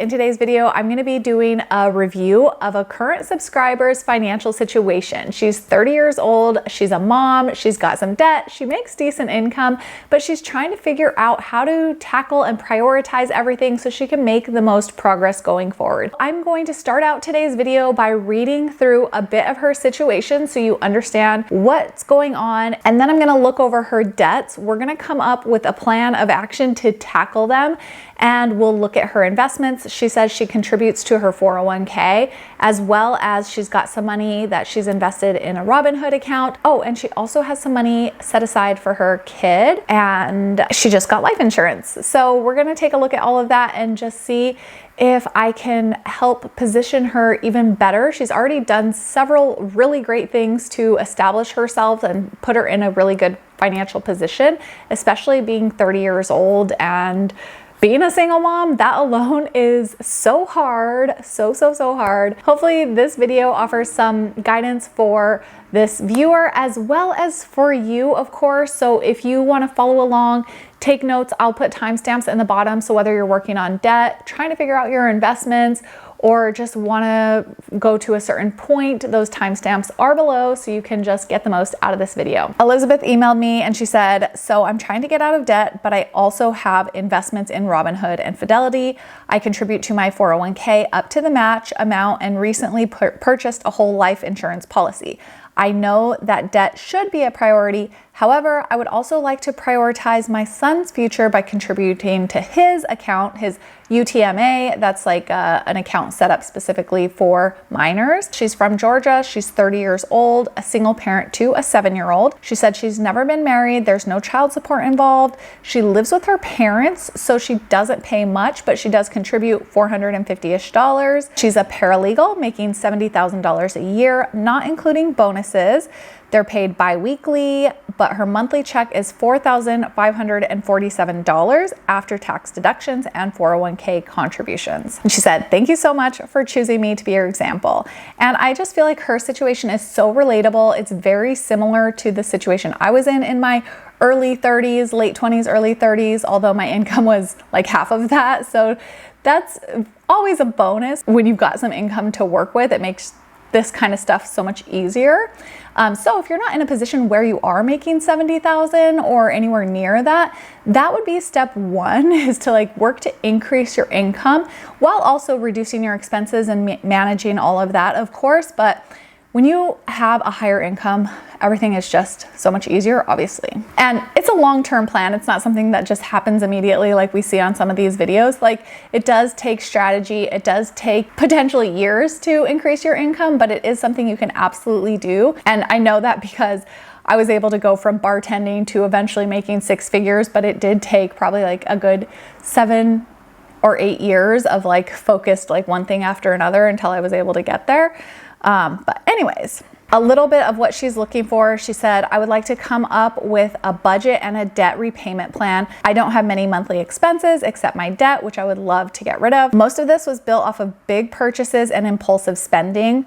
in today's video, I'm going to be doing a review of a current subscriber's financial situation. She's 30 years old, she's a mom, she's got some debt, she makes decent income, but she's trying to figure out how to tackle and prioritize everything so she can make the most progress going forward. I'm going to start out today's video by reading through a bit of her situation so you understand what's going on, and then I'm going to look over her debts. We're going to come up with a plan of action to tackle them, and we'll look at her investments. She says she contributes to her 401k, as well as she's got some money that she's invested in a Robinhood account. Oh, and she also has some money set aside for her kid, and she just got life insurance. So we're going to take a look at all of that and just see if I can help position her even better. She's already done several really great things to establish herself and put her in a really good financial position, especially being 30 years old and being a single mom. That alone is so hard, so hard. Hopefully this video offers some guidance for this viewer as well as for you, of course. So if you want to follow along, take notes. I'll put timestamps in the bottom. So whether you're working on debt, trying to figure out your investments, or just want to go to a certain point, those timestamps are below so you can just get the most out of this video. Elizabeth emailed me and she said, so I'm trying to get out of debt, but I also have investments in Robinhood and Fidelity. I contribute to my 401k up to the match amount and recently purchased a whole life insurance policy. I know that debt should be a priority. However, I would also like to prioritize my son's future by contributing to his account, his UTMA. That's like an account set up specifically for minors. She's from Georgia. She's 30 years old, a single parent to a 7-year-old. She said she's never been married. There's no child support involved. She lives with her parents, so she doesn't pay much, but she does contribute $450-ish. She's a paralegal making $70,000 a year, not including bonuses. They're paid bi-weekly, but her monthly check is $4,547 after tax deductions and 401k contributions. And she said, thank you so much for choosing me to be your example. And I just feel like her situation is so relatable. It's very similar to the situation I was in my early 30s, late 20s, early 30s, although my income was like half of that. So that's always a bonus when you've got some income to work with. It makes this kind of stuff so much easier. So if you're not in a position where you are making $70,000 or anywhere near that, that would be step one, is to like work to increase your income while also reducing your expenses and managing all of that, of course. But when you have a higher income, everything is just so much easier, obviously. And it's a long-term plan. It's not something that just happens immediately like we see on some of these videos. Like, it does take strategy. It does take potentially years to increase your income, but it is something you can absolutely do. And I know that because I was able to go from bartending to eventually making 6 figures, but it did take probably like a good 7 or 8 years of like focused like one thing after another until I was able to get there. But anyways, a little bit of what she's looking for. She said, I would like to come up with a budget and a debt repayment plan. I don't have many monthly expenses except my debt, which I would love to get rid of. Most of this was built off of big purchases and impulsive spending.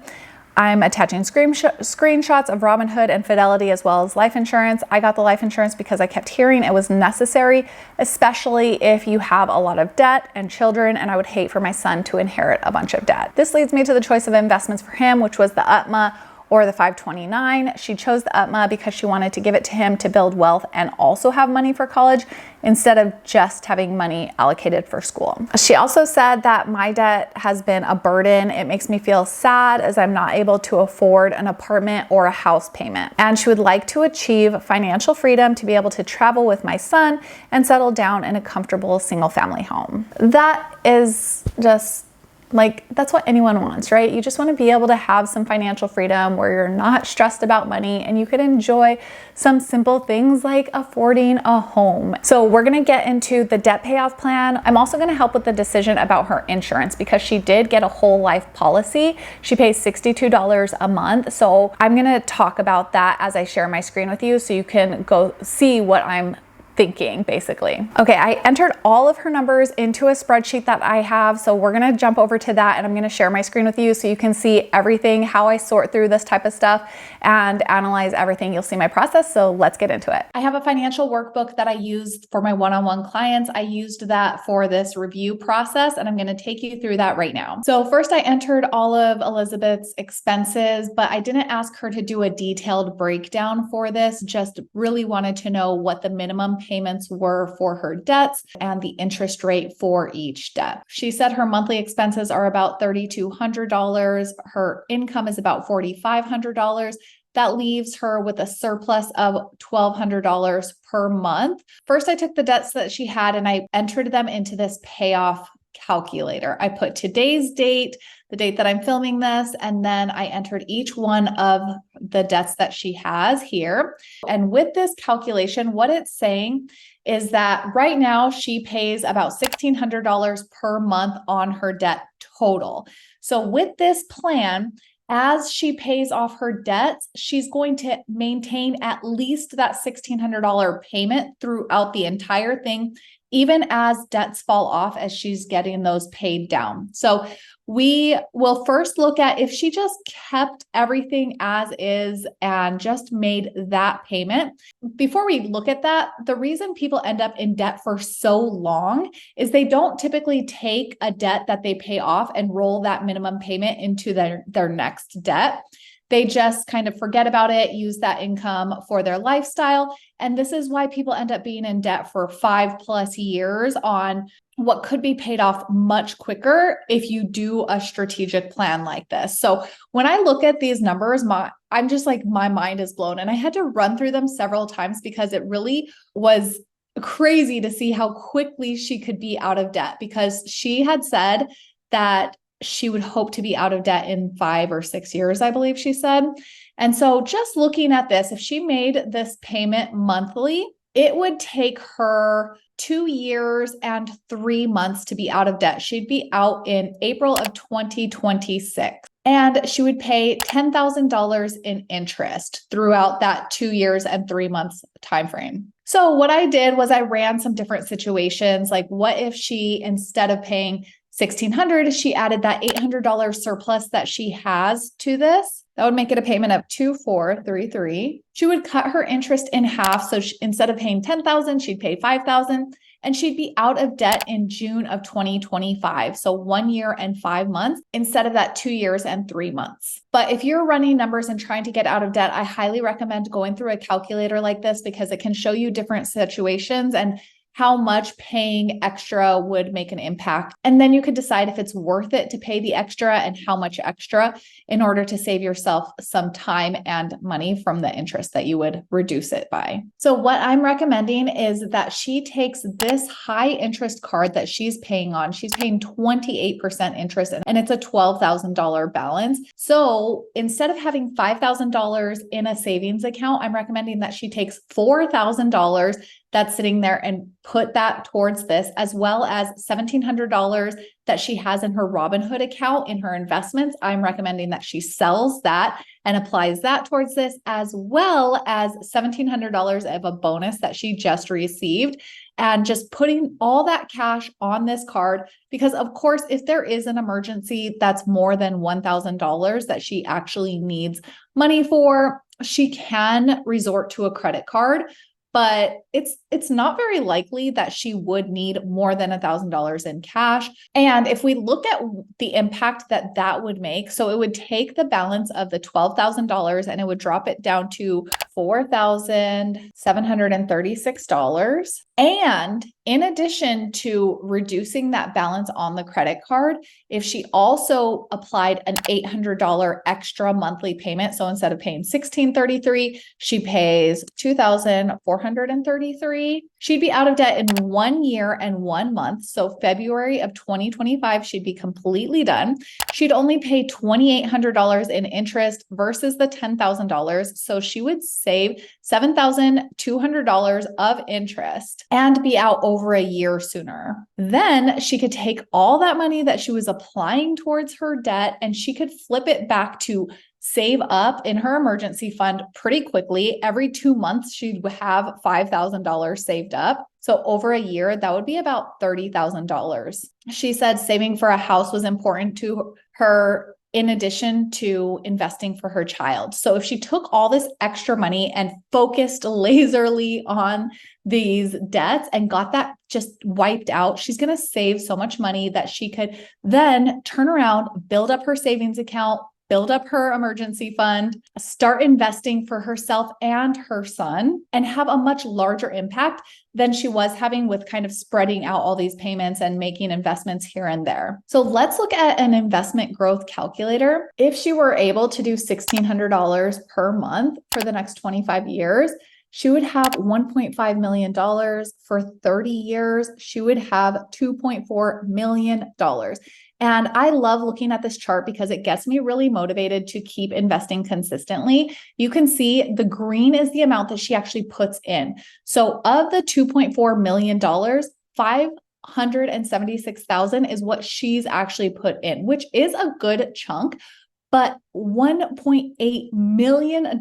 I'm attaching screenshots of Robinhood and Fidelity as well as life insurance. I got the life insurance because I kept hearing it was necessary, especially if you have a lot of debt and children, and I would hate for my son to inherit a bunch of debt. This leads me to the choice of investments for him, which was the UTMA or the 529. She chose the UTMA because she wanted to give it to him to build wealth and also have money for college instead of just having money allocated for school. She also said that my debt has been a burden. It makes me feel sad as I'm not able to afford an apartment or a house payment. And she would like to achieve financial freedom to be able to travel with my son and settle down in a comfortable single family home. That is just like, that's what anyone wants, right? You just want to be able to have some financial freedom where you're not stressed about money and you could enjoy some simple things like affording a home. So we're going to get into the debt payoff plan. I'm also going to help with the decision about her insurance because she did get a whole life policy. She pays $62 a month. So I'm going to talk about that as I share my screen with you so you can go see what I'm thinking, basically. Okay, I entered all of her numbers into a spreadsheet that I have. So we're gonna jump over to that and I'm gonna share my screen with you so you can see everything, how I sort through this type of stuff and analyze everything. You'll see my process. So let's get into it. I have a financial workbook that I used for my one-on-one clients. I used that for this review process and I'm gonna take you through that right now. So first I entered all of Elizabeth's expenses, but I didn't ask her to do a detailed breakdown for this, just really wanted to know what the minimum payments were for her debts and the interest rate for each debt. She said her monthly expenses are about $3,200. Her income is about $4,500. That leaves her with a surplus of $1,200 per month. First, I took the debts that she had and I entered them into this payoff calculator. I put today's date, the date that I'm filming this, and then I entered each one of the debts that she has here. And with this calculation, what it's saying is that right now she pays about $1,600 per month on her debt total. So with this plan, as she pays off her debts, she's going to maintain at least that $1,600 payment throughout the entire thing, even as debts fall off as she's getting those paid down. So we will first look at if she just kept everything as is and just made that payment. Before we look at that, the reason people end up in debt for so long is they don't typically take a debt that they pay off and roll that minimum payment into their next debt. They just kind of forget about it, use that income for their lifestyle. And this is why people end up being in debt for 5+ years on what could be paid off much quicker if you do a strategic plan like this. So when I look at these numbers, I'm just like, my mind is blown. And I had to run through them several times because it really was crazy to see how quickly she could be out of debt, because she had said that she would hope to be out of debt in 5 or 6 years, I believe she said. And so just looking at this, if she made this payment monthly, it would take her 2 years and 3 months to be out of debt. She'd be out in April of 2026. And she would pay $10,000 in interest throughout that 2 years and 3 months timeframe. So what I did was I ran some different situations. Like, what if she, instead of paying $1,600, she added that $800 surplus that she has to this? That would make it a payment of $2,433. She would cut her interest in half. So instead of paying $10,000, she'd pay $5,000, and she'd be out of debt in June of 2025. So 1 year and 5 months instead of that 2 years and 3 months. But if you're running numbers and trying to get out of debt, I highly recommend going through a calculator like this because it can show you different situations and how much paying extra would make an impact. And then you could decide if it's worth it to pay the extra and how much extra in order to save yourself some time and money from the interest that you would reduce it by. So what I'm recommending is that she takes this high interest card that she's paying on. She's paying 28% interest and it's a $12,000 balance. So instead of having $5,000 in a savings account, I'm recommending that she takes $4,000 that's sitting there and put that towards this, as well as $1,700 that she has in her Robinhood account in her investments. I'm recommending that she sells that and applies that towards this, as well as $1,700 of a bonus that she just received, and just putting all that cash on this card. Because of course, if there is an emergency that's more than $1,000 that she actually needs money for, she can resort to a credit card. But it's not very likely that she would need more than $1,000 in cash. And if we look at the impact that that would make, so it would take the balance of the $12,000 and it would drop it down to $4,736. And in addition to reducing that balance on the credit card, if she also applied an $800 extra monthly payment, so instead of paying $1,633, she pays $2,433, she'd be out of debt in 1 year and 1 month. So February of 2025, she'd be completely done. She'd only pay $2,800 in interest versus the $10,000. So she would save $7,200 of interest and be out over a year sooner. Then she could take all that money that she was applying towards her debt and she could flip it back to save up in her emergency fund pretty quickly. Every 2 months, she'd have $5,000 saved up. So over a year, that would be about $30,000. She said saving for a house was important to her in addition to investing for her child. So if she took all this extra money and focused laserly on these debts and got that just wiped out, she's going to save so much money that she could then turn around, build up her savings account, build up her emergency fund, start investing for herself and her son, and have a much larger impact than she was having with kind of spreading out all these payments and making investments here and there. So let's look at an investment growth calculator. If she were able to do $1,600 per month for the next 25 years, she would have $1.5 million. For 30 years, she would have $2.4 million. And I love looking at this chart because it gets me really motivated to keep investing consistently. You can see the green is the amount that she actually puts in. So of the $2.4 million, $576,000 is what she's actually put in, which is a good chunk. But $1.8 million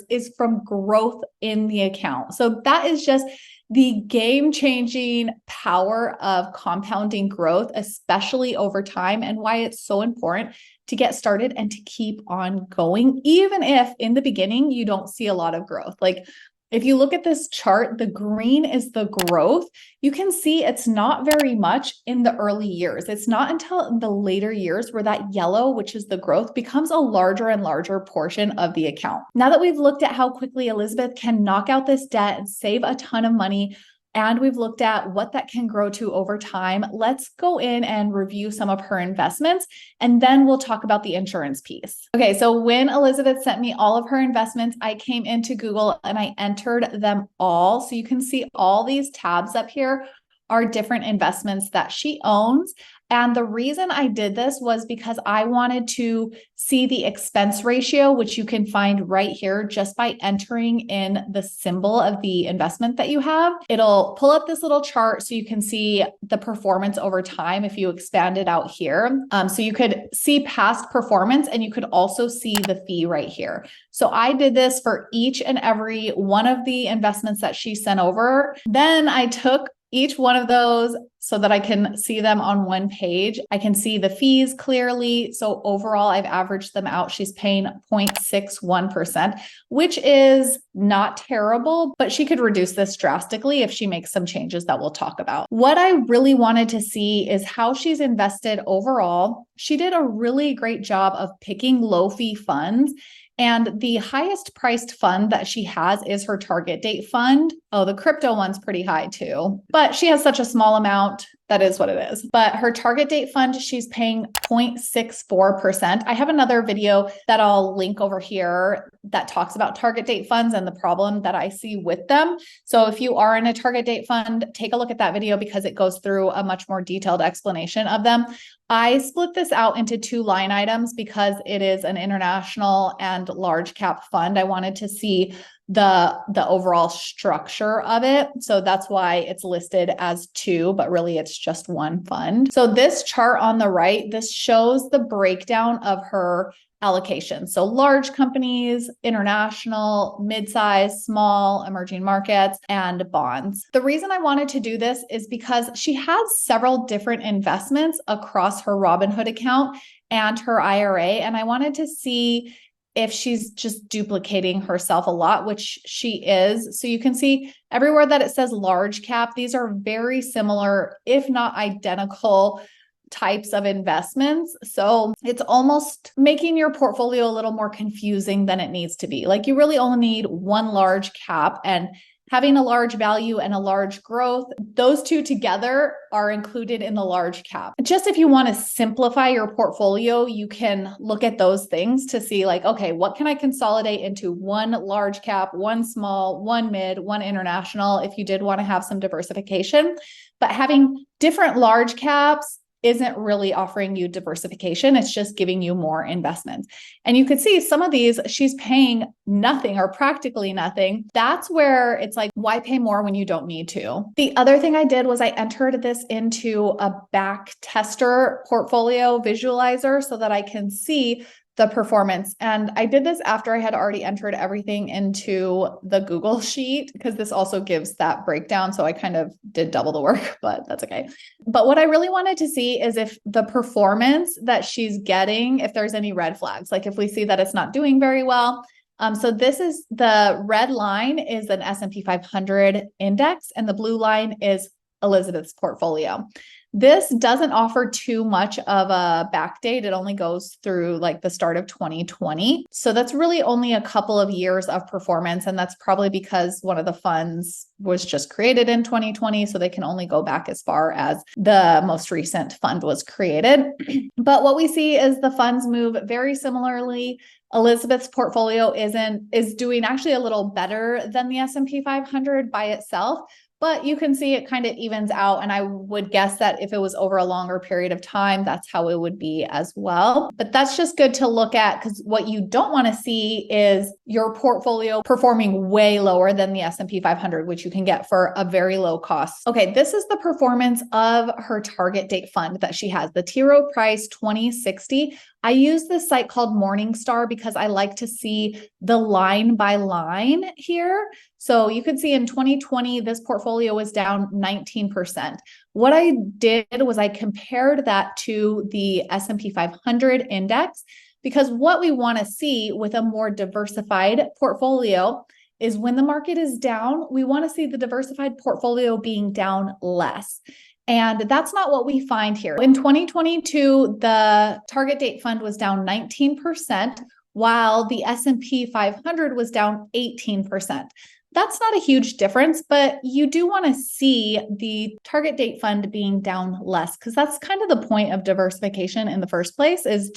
is from growth in the account. So that is just the game-changing power of compounding growth, especially over time, and why it's so important to get started and to keep on going, even if in the beginning you don't see a lot of growth. Like if you look at this chart, the green is the growth. You can see it's not very much in the early years. It's not until the later years where that yellow, which is the growth, becomes a larger and larger portion of the account. Now that we've looked at how quickly Elizabeth can knock out this debt and save a ton of money, and we've looked at what that can grow to over time, let's go in and review some of her investments, and then we'll talk about the insurance piece. Okay, so when Elizabeth sent me all of her investments, I came into Google and I entered them all. So you can see all these tabs up here are different investments that she owns. And the reason I did this was because I wanted to see the expense ratio, which you can find right here just by entering in the symbol of the investment that you have. It'll pull up this little chart so you can see the performance over time if you expand it out here. So you could see past performance and you could also see the fee right here. So I did this for each and every one of the investments that she sent over. Then I took each one of those so that I can see them on one page. I can see the fees clearly. So overall, I've averaged them out. She's paying 0.61%, which is not terrible, but she could reduce this drastically if she makes some changes that we'll talk about. What I really wanted to see is how she's invested overall. She did a really great job of picking low fee funds. And the highest priced fund that she has is her target date fund. Oh, the crypto one's pretty high too, but she has such a small amount. That is what it is. But her target date fund, she's paying 0.64%. I have another video that I'll link over here that talks about target date funds and the problem that I see with them. So if you are in a target date fund, take a look at that video because it goes through a much more detailed explanation of them. I split this out into 2 line items because it is an international and large cap fund. I wanted to see the overall structure of it. So that's why it's listed as 2, but really it's just one fund. So this chart on the right, this shows the breakdown of her allocation. So large companies, international, mid-size, small, emerging markets, and bonds. The reason I wanted to do this is because she has several different investments across her Robinhood account and her IRA. And I wanted to see if she's just duplicating herself a lot, which she is. So you can see everywhere that it says large cap, these are very similar, if not identical types of investments. So it's almost making your portfolio a little more confusing than it needs to be. Like you really only need one large cap, and having a large value and a large growth, those two together are included in the large cap. Just if you want to simplify your portfolio, you can look at those things to see like, okay, what can I consolidate into one large cap, one small, one mid, one international, if you did want to have some diversification. But having different large caps isn't really offering you diversification. It's just giving you more investments. And you could see some of these, she's paying nothing or practically nothing. That's where it's like, why pay more when you don't need to? The other thing I did was I entered this into a back tester portfolio visualizer so that I can see the performance. And I did this after I had already entered everything into the Google sheet, because this also gives that breakdown. So I kind of did double the work, but that's okay. But what I really wanted to see is if the performance that she's getting, if there's any red flags, like if we see that it's not doing very well. So this is the red line is an S&P 500 index, and the blue line is Elizabeth's portfolio. This doesn't offer too much of a backdate. It only goes through like the start of 2020. So that's really only a couple of years of performance. And that's probably because one of the funds was just created in 2020. So they can only go back as far as the most recent fund was created. But what we see is the funds move very similarly. Elizabeth's portfolio is doing actually a little better than the S&P 500 by itself. But you can see it kind of evens out. And I would guess that if it was over a longer period of time, that's how it would be as well. But that's just good to look at, because what you don't want to see is your portfolio performing way lower than the S&P 500, which you can get for a very low cost. Okay, this is the performance of her target date fund that she has, the T. Rowe Price 2060. I use this site called Morningstar because I like to see the line by line here. So you can see in 2020, this portfolio was down 19%. What I did was I compared that to the S&P 500 index, because what we want to see with a more diversified portfolio is when the market is down, we want to see the diversified portfolio being down less. And that's not what we find here. In 2022, the target date fund was down 19%, while the S&P 500 was down 18%. That's not a huge difference, but you do want to see the target date fund being down less, because that's kind of the point of diversification in the first place, is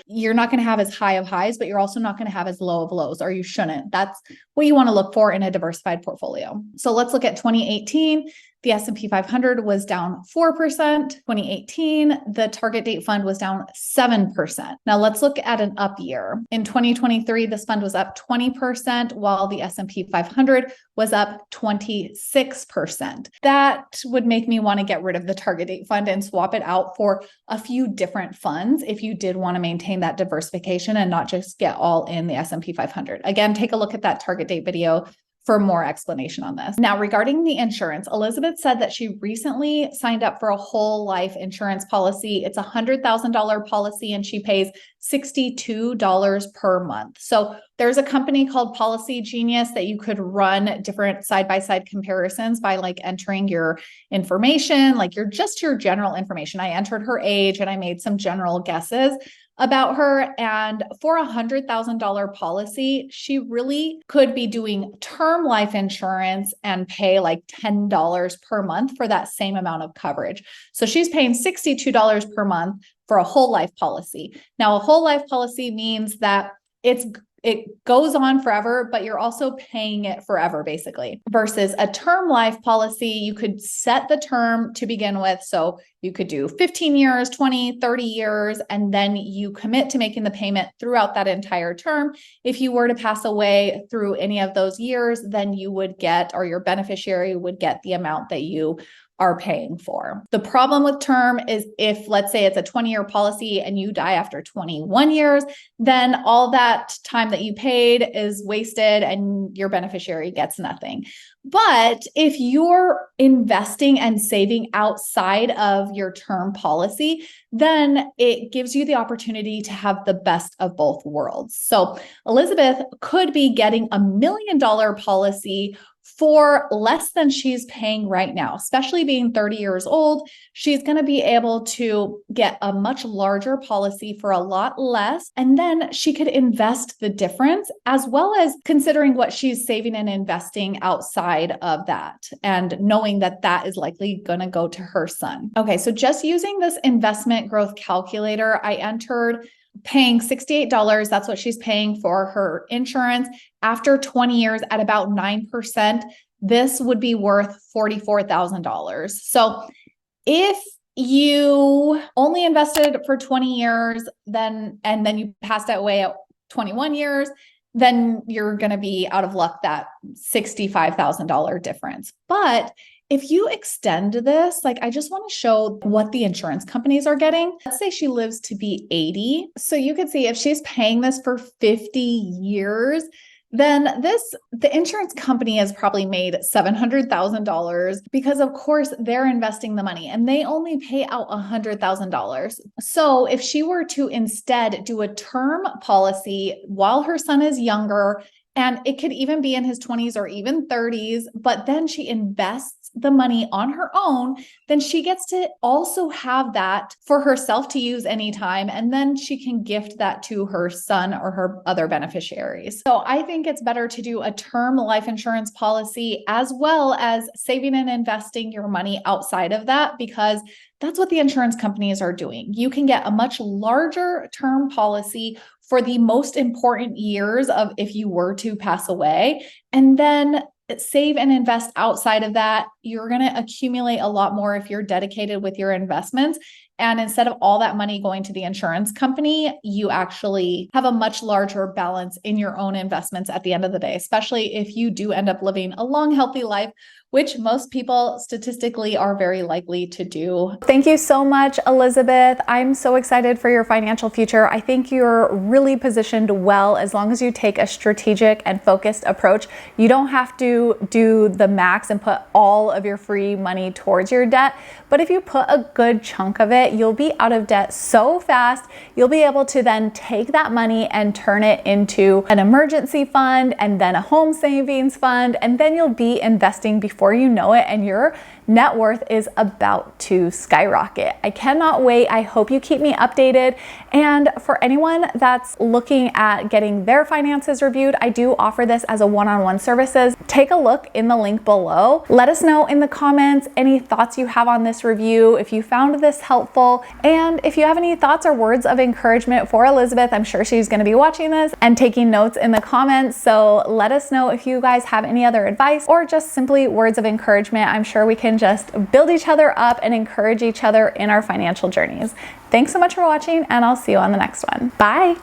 you're not going to have as high of highs, but you're also not going to have as low of lows, or you shouldn't. That's what you want to look for in a diversified portfolio. So let's look at 2018. The S&P 500 was down 4%. 2018, the target date fund was down 7%. Now let's look at an up year. In 2023, this fund was up 20%, while the S&P 500 was up 26%. That would make me want to get rid of the target date fund and swap it out for a few different funds if you did want to maintain that diversification and not just get all in the S&P 500. Again, take a look at that target date video for more explanation on this. Now, regarding the insurance, Elizabeth said that she recently signed up for a whole life insurance policy. It's a $100,000 policy, and she pays $62 per month. So there's a company called Policy Genius that you could run different side-by-side comparisons by like entering your information, like your general information. I entered her age and I made some general guesses about her. And for a $100,000 policy, she really could be doing term life insurance and pay like $10 per month for that same amount of coverage. So she's paying $62 per month for a whole life policy. Now, a whole life policy means that it goes on forever, but you're also paying it forever, basically. Versus a term life policy, you could set the term to begin with. So you could do 15 years, 20, 30 years, and then you commit to making the payment throughout that entire term. If you were to pass away through any of those years, then you would get, or your beneficiary would get, the amount that you are paying for. The problem with term is if, let's say it's a 20-year policy and you die after 21 years, then all that time that you paid is wasted and your beneficiary gets nothing. But if you're investing and saving outside of your term policy, then it gives you the opportunity to have the best of both worlds. So Elizabeth could be getting $1 million policy for less than she's paying right now. Especially being 30 years old, she's going to be able to get a much larger policy for a lot less. And then she could invest the difference, as well as considering what she's saving and investing outside of that, and knowing that that is likely going to go to her son. Okay, so just using this investment growth calculator, I entered paying $68. That's what she's paying for her insurance. After 20 years at about 9%, this would be worth $44,000. So if you only invested for 20 years, and then you passed away at 21 years, then you're going to be out of luck, that $65,000 difference. But If you extend this, like I just want to show what the insurance companies are getting. Let's say she lives to be 80. So you can see if she's paying this for 50 years, then the insurance company has probably made $700,000 because of course they're investing the money and they only pay out $100,000. So if she were to instead do a term policy while her son is younger, and it could even be in his 20s or even 30s, but then she invests the money on her own, then she gets to also have that for herself to use anytime. And then she can gift that to her son or her other beneficiaries. So I think it's better to do a term life insurance policy as well as saving and investing your money outside of that, because that's what the insurance companies are doing. You can get a much larger term policy for the most important years of if you were to pass away, and then save and invest outside of that. You're going to accumulate a lot more if you're dedicated with your investments. And instead of all that money going to the insurance company, you actually have a much larger balance in your own investments at the end of the day, especially if you do end up living a long, healthy life, which most people statistically are very likely to do. Thank you so much, Elizabeth. I'm so excited for your financial future. I think you're really positioned well as long as you take a strategic and focused approach. You don't have to do the max and put all of your free money towards your debt, but if you put a good chunk of it, you'll be out of debt so fast. You'll be able to then take that money and turn it into an emergency fund and then a home savings fund, and then you'll be investing before you know it, and your net worth is about to skyrocket. I cannot wait. I hope you keep me updated. And for anyone that's looking at getting their finances reviewed, I do offer this as a one-on-one services. Take a look in the link below. Let us know in the comments any thoughts you have on this review, if you found this helpful, and if you have any thoughts or words of encouragement for Elizabeth. I'm sure she's going to be watching this and taking notes in the comments. So let us know if you guys have any other advice or just simply words of encouragement. I'm sure we can just build each other up and encourage each other in our financial journeys. Thanks so much for watching, and I'll see you on the next one. Bye.